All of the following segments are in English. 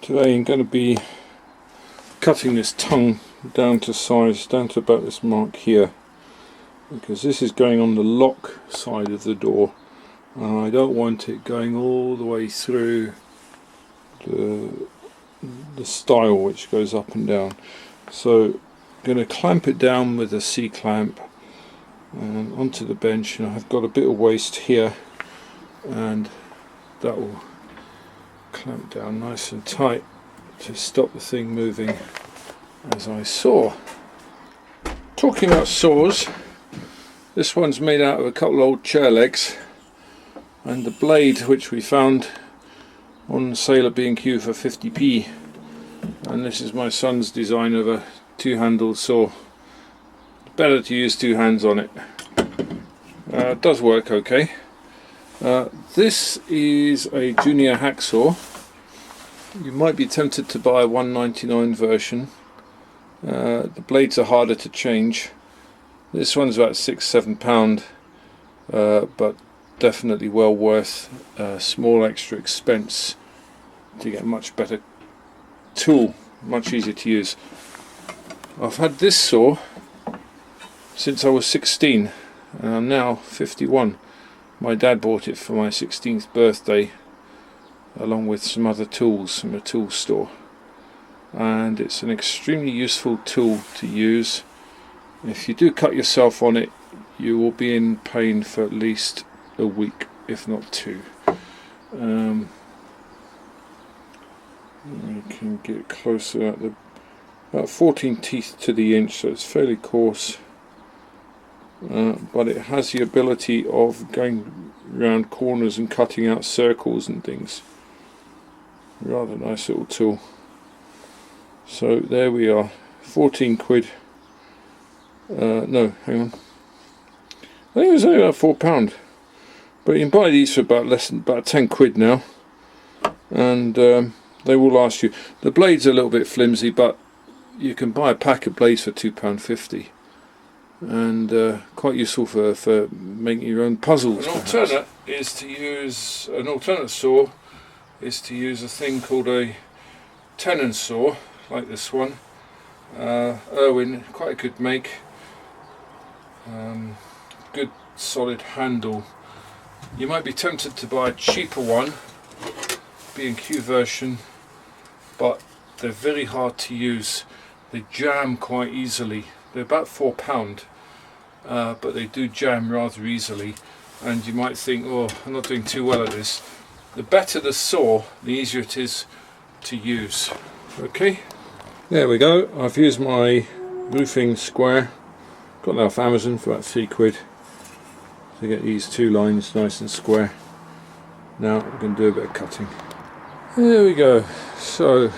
Today I'm going to be cutting this tongue down to size, down to about this mark here, because this is going on the lock side of the door and I don't want it going all the way through the stile which goes up and down. So I'm going to clamp it down with a C-clamp and onto the bench, and I've got a bit of waste here and that will clamp down nice and tight to stop the thing moving as I saw. Talking about saws, this one's made out of a couple of old chair legs, and the blade which we found on sale at B&Q for 50p, and this is my son's design of a two-handled saw. Better to use two hands on it. It does work okay. This is a junior hacksaw. You might be tempted to buy a 199 version. The blades are harder to change. This one's about £6–7, but definitely well worth a small extra expense to get a much better tool, much easier to use. I've had this saw since I was 16 and I'm now 51. My dad bought it for my 16th birthday along with some other tools from a tool store, and it's an extremely useful tool to use. If you do cut yourself on it, you will be in pain for at least a week, if not two. You can get closer at about 14 teeth to the inch, so it's fairly coarse. But it has the ability of going around corners and cutting out circles and things. Rather nice little tool. So there we are, 14 quid. No, hang on. I think it was only about £4, but you can buy these for about 10 quid now, and they will last you. The blades are a little bit flimsy, but you can buy a pack of blades for £2.50. and quite useful for making your own puzzles. An alternate saw is to use a thing called a tennon saw, like this one. Irwin, quite a good make. Good solid handle. You might be tempted to buy a cheaper one, B&Q version, but they're very hard to use. They jam quite easily. They're about £4, but they do jam rather easily, and you might think, oh, I'm not doing too well at this. The better the saw, the easier it is to use. Okay, there we go. I've used my roofing square, got that off Amazon for about 3 quid, to get these two lines nice and square. Now I'm going to do a bit of cutting. There we go. So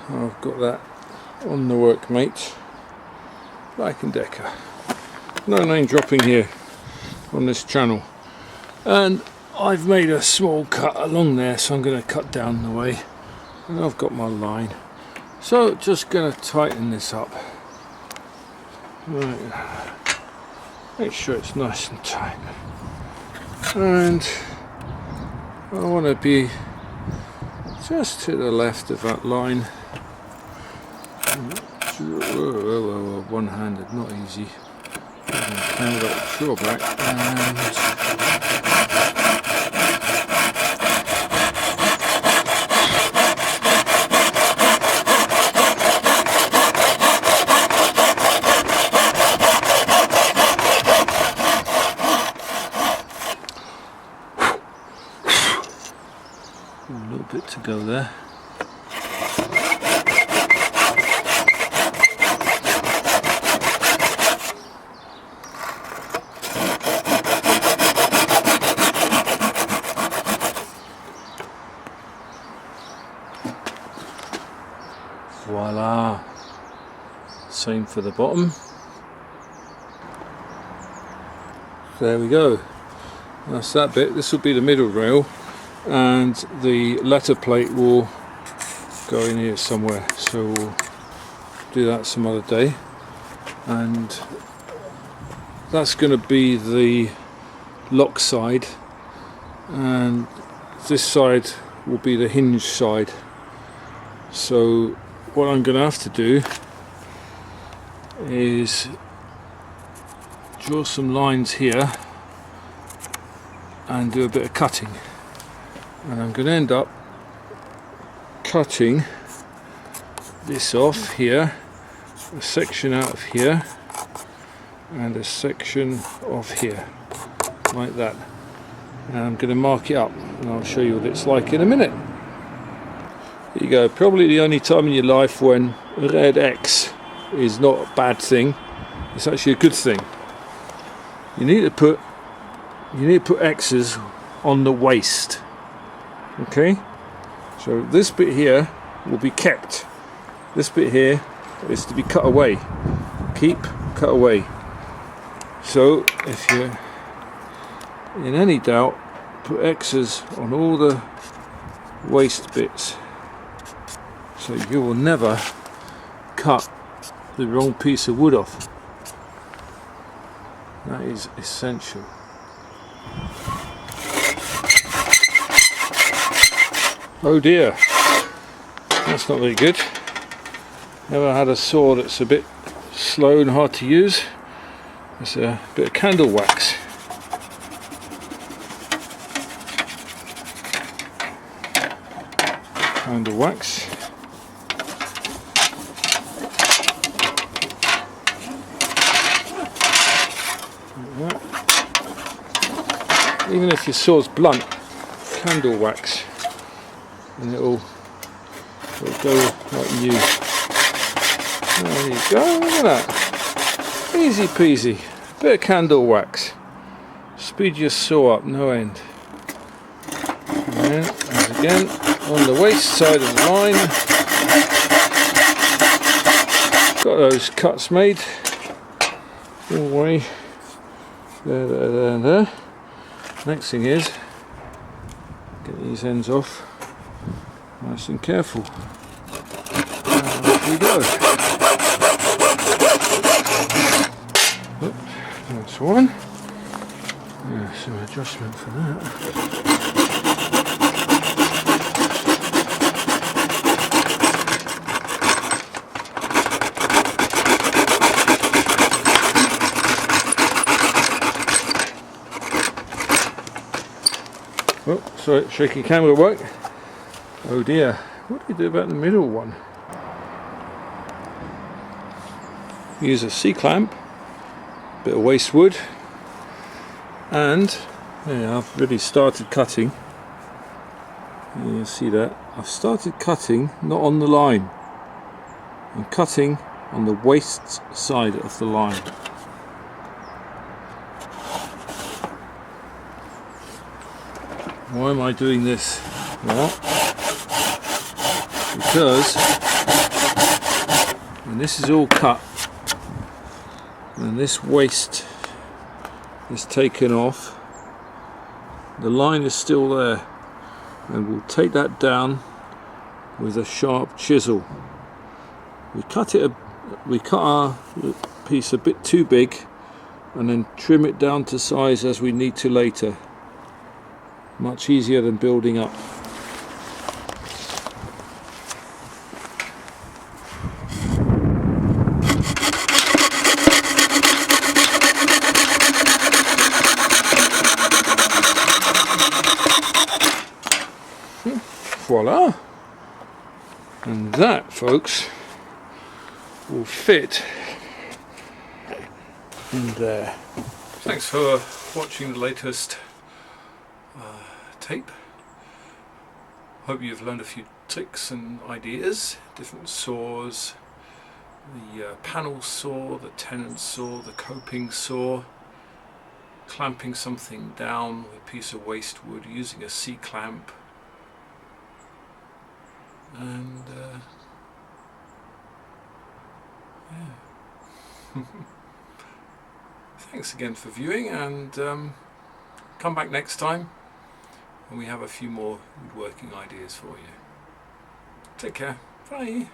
I've got that on the workmate. Black & Decker. No name dropping here on this channel. And I've made a small cut along there, so I'm going to cut down the way. And I've got my line. So just going to tighten this up. Right. Make sure it's nice and tight. And I want to be just to the left of that line. One-handed, not easy. Kind of drawback, and a little bit to go there. Voila! Same for the bottom. There we go. That's that bit. This will be the middle rail, and the letter plate will go in here somewhere. So we'll do that some other day. And that's going to be the lock side, and this side will be the hinge side. So what I'm going to have to do is draw some lines here and do a bit of cutting, and I'm going to end up cutting this off here, a section out of here and a section off here, like that, and I'm going to mark it up and I'll show you what it's like in a minute. There you go, probably the only time in your life when a red X is not a bad thing, it's actually a good thing. You need to put X's on the waist, okay? So this bit here will be kept, this bit here is to be cut away, keep, cut away. So if you're in any doubt, put X's on all the waist bits, so you will never cut the wrong piece of wood off. That is essential. Oh dear, that's not very good. Never had a saw that's a bit slow and hard to use. It's a bit of candle wax. Candle wax. Like that. Even if your saw's blunt, candle wax, and it'll go like new. There you go, look at that. Easy peasy. Bit of candle wax. Speed your saw up no end. And then, as again, on the waist side of the line. Got those cuts made. All the way. There, there, there, and there. Next thing is, get these ends off. Nice and careful. And off we go. Oh, that's one. Yeah, some adjustment for that. Oh, sorry, shaky camera work. Oh dear, what do we do about the middle one? Use a C-clamp, bit of waste wood, and yeah, I've really started cutting. You see that? I've started cutting not on the line. I'm cutting on the waist side of the line. Why am I doing this? Well, because when this is all cut and this waist is taken off, the line is still there, and we'll take that down with a sharp chisel. We cut our piece a bit too big and then trim it down to size as we need to later. Much easier than building up. Voila! And that, folks, will fit in there. Thanks for watching the latest tape. Hope you've learned a few tricks and ideas. Different saws, the panel saw, the tennon saw, the coping saw, clamping something down with a piece of waste wood using a C-clamp, and yeah. Thanks again for viewing, and come back next time and we have a few more woodworking ideas for you. Take care. Bye.